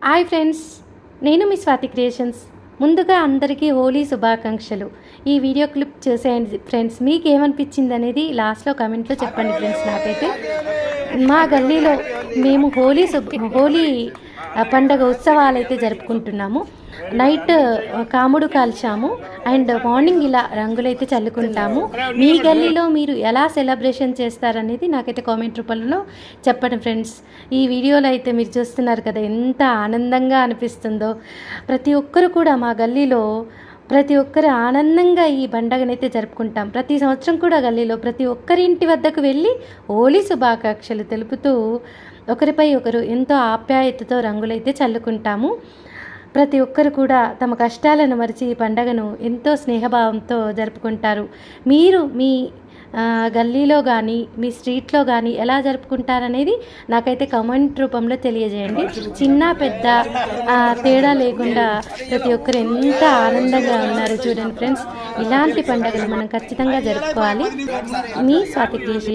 Hi friends, నేను మీ Swathi creations. ముందుగా అందరికీ హోలీ శుభాకాంక్షలు. ఈ వీడియో క్లిప్ చూసేయండి ఫ్రెండ్స్. మీకు ఏమనిపించింది అనేది లాస్ట్లో కమెంట్లో చెప్పండి ఫ్రెండ్స్. నాకైతే మా గల్లీలో మేము హోలీ పండగ ఉత్సవాలు అయితే జరుపుకుంటున్నాము. నైట్ కాముడు కాల్చాము అండ్ మార్నింగ్ ఇలా రంగులైతే చల్లుకుంటాము. మీ గల్లీలో మీరు ఎలా సెలబ్రేషన్ చేస్తారనేది నాకైతే కామెంట్ రూపంలో చెప్పండి ఫ్రెండ్స్. ఈ వీడియోలో అయితే మీరు చూస్తున్నారు కదా, ఎంత ఆనందంగా అనిపిస్తుందో. ప్రతి ఒక్కరు కూడా మా గల్లీలో ప్రతి ఒక్కరు ఆనందంగా ఈ పండగనైతే జరుపుకుంటాం. ప్రతి సంవత్సరం కూడా గల్లీలో ప్రతి ఒక్కరి ఇంటి వద్దకు వెళ్ళి హోలీ శుభాకాంక్షలు తెలుపుతూ ఒకరిపై ఒకరు ఎంతో ఆప్యాయతతో రంగులైతే చల్లుకుంటాము. ప్రతి ఒక్కరు కూడా తమ కష్టాలను మరిచి ఈ పండగను ఎంతో స్నేహభావంతో జరుపుకుంటారు. మీరు మీ గల్లీలో కానీ మీ స్ట్రీట్లో కానీ ఎలా జరుపుకుంటారనేది నాకైతే కామెంట్ రూపంలో తెలియజేయండి. చిన్న పెద్ద తేడా లేకుండా ప్రతి ఒక్కరు ఎంత ఆనందంగా ఉన్నారు చూడండి ఫ్రెండ్స్. ఇలాంటి పండుగలు మనం ఖచ్చితంగా జరుపుకోవాలి. మీ స్వాతి క్రియేషన్.